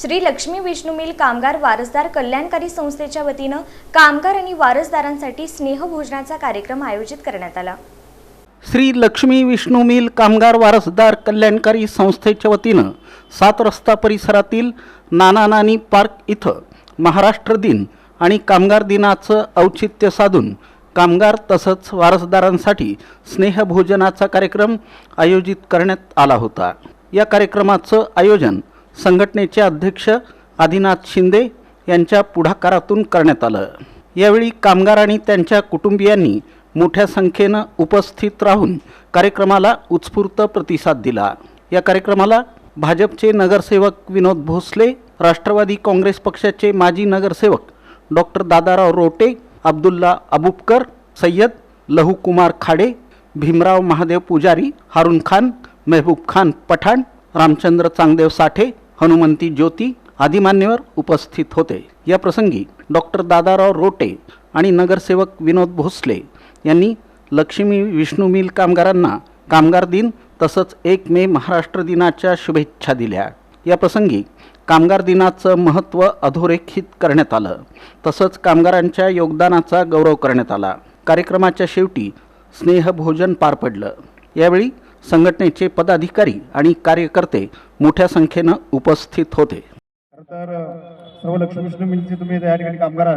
Shri Lakshmi Vishnu mill कामगार वारसदार कल्याणकारी संस्थेच्या वतीनं कामगार आणि वारसदारांसाठी स्नेहभोजनाचा कार्यक्रम आयोजित करण्यात आला। श्री लक्ष्मी विष्णू मिल कामगार वारसदार कल्याणकारी संस्थेच्या वतीनं 7 रस्ता परिसरातील नाना नानी पार्क इथं महाराष्ट्र दिन आणि कामगार दिनाचं औचित्य साधून कामगार तसंच वारसदारांसाठी स्नेहभोजनाचा कार्यक्रम आयोजित करण्यात आला होता। या कार्यक्रमाचं आयोजन संघटनेचे अध्यक्ष आदिनाथ शिंदे यांच्या पुढाकारातून करण्यात आलं। यावेळी कामगार आणि त्यांच्या कुटुंबियांनी मोठ्या संख्येनं उपस्थित राहून कार्यक्रमाला उत्स्फूर्त प्रतिसाद दिला। या कार्यक्रमाला भाजपचे नगरसेवक विनोद भोसले, राष्ट्रवादी काँग्रेस पक्षाचे माजी नगरसेवक डॉक्टर दादाराव रोटे, अब्दुल्ला अबुबकर, सय्यद लहूकुमार खाडे, भीमराव महादेव पुजारी, हारून खान, महबूब खान पठाण, रामचंद्र चांगदेव साठे, हनुमंती ज्योती आदी मान्यवर उपस्थित होते। या प्रसंगी डॉक्टर दादाराव रोटे आणि नगरसेवक विनोद भोसले यांनी लक्ष्मी विष्णू मिल कामगारांना कामगार दिन तसंच 1 मे महाराष्ट्र दिनाच्या शुभेच्छा दिल्या। या प्रसंगी कामगार दिनाचं महत्त्व अधोरेखित करण्यात आलं, तसंच कामगारांच्या योगदानाचा गौरव करण्यात आला। कार्यक्रमाच्या शेवटी स्नेहभोजन पार पडलं। यावेळी संघटनेचे पदाधिकारी आणि कार्यकर्ते मोठ्या संख्येनं उपस्थित होते। तर सर्व लक्ष्मी विष्णू मिलचे तुम्ही या ठिकाणी कामगार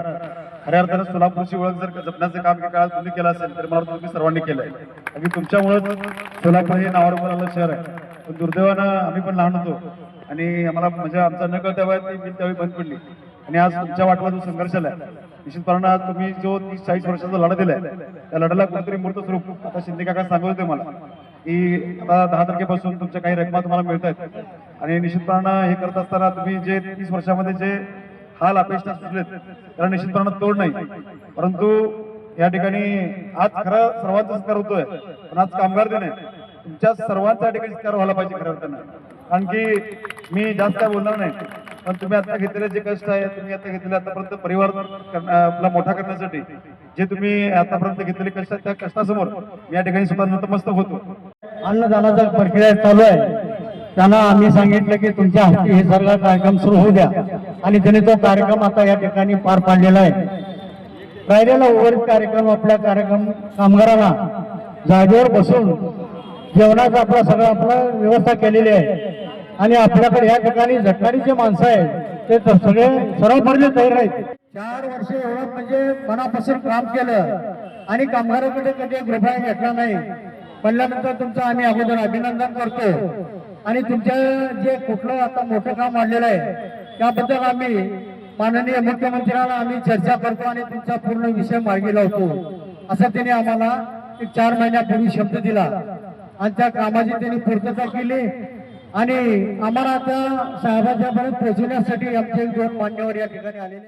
खऱ्या अर्थानं सोलापूरची ओळख जर जपण्याचं काम एका काळात तुम्ही केलं असेल तर मला तुम्ही सर्वांनी केलंय। अगदी तुमच्यामुळे सोलापूर हे नावावर आलेलं शहर आहे। पण दुर्दैवानं आम्ही पण लहान होतो आणि आम्हाला म्हणजे आमचा न कळत्या वयात ती मिल त्यावेळी बंद पडली आणि आज तुमच्या वाटला जो संघर्ष आलाय निश्चितपणे आज तुम्ही जो 30-40 वर्षाचा लढा दिलाय त्या लढ्याला कुठेतरी मूर्त स्वरूप आता शिंदे काका सांगत होते मला की आता 10 तारखेपासून तुमच्या काही रकमा तुम्हाला मिळत आहेत आणि निश्चितपणे हे करत असताना तुम्ही जे 30 वर्षामध्ये जे हाल अपेक्षा सुचलेत त्याला निश्चितपणे तोड नाही। परंतु या ठिकाणी आज खरा सर्वांचा सत्कार होतोय, पण आज कामगार दिन आहे, तुमच्या सर्वांचा ठिकाणी सत्कार व्हायला पाहिजे खऱ्या अर्थानं। कारण की मी जास्त काय बोलणार नाही, पण तुम्ही आता घेतलेले जे कष्ट आहे तुम्ही आता घेतलेले आतापर्यंत परिवार आपला मोठा करण्यासाठी जे तुम्ही आतापर्यंत घेतलेले कष्ट त्या कष्टासमोर मी या ठिकाणी सुद्धा नतमस्तक होतो। अन्नदानाचा प्रक्रिया चालू आहे, त्यांना आम्ही सांगितलं की तुमच्या हाती हे सगळा कार्यक्रम सुरू होऊ द्या आणि त्यांनी तो कार्यक्रम आता या ठिकाणी पार पाडलेला आहे। राहिलेला उर्वरित कार्यक्रम आपल्या कामगारांना जागेवर बसून जेवणाचा आपला व्यवस्था केलेली आहे आणि आपल्याकडे या ठिकाणी झटणारीचे माणसं आहेत ते सगळे सर्व भरले तयार आहेत। 4 वर्ष एवढं म्हणजे मनापासून काम केलं आणि कामगाराकडे कधी रुपया घेतला नाही म्हणल्यानंतर तुमचं आम्ही अगोदर अभिनंदन करतो आणि तुमच्या जे कुठलं आता मोठं काम वाढलेलं आहे त्याबद्दल आम्ही माननीय मुख्यमंत्र्यांना आम्ही चर्चा करतो आणि तुमचा पूर्ण विषय मार्गी लावतो असं त्यांनी आम्हाला 4 महिन्यापूर्वी शब्द दिला आणि त्या कामाची त्यांनी पूर्तता केली आणि आम्हाला आता साहेबांच्यापर्यंत पोहोचवण्यासाठी आमचे 2 मान्यवर या ठिकाणी आलेले।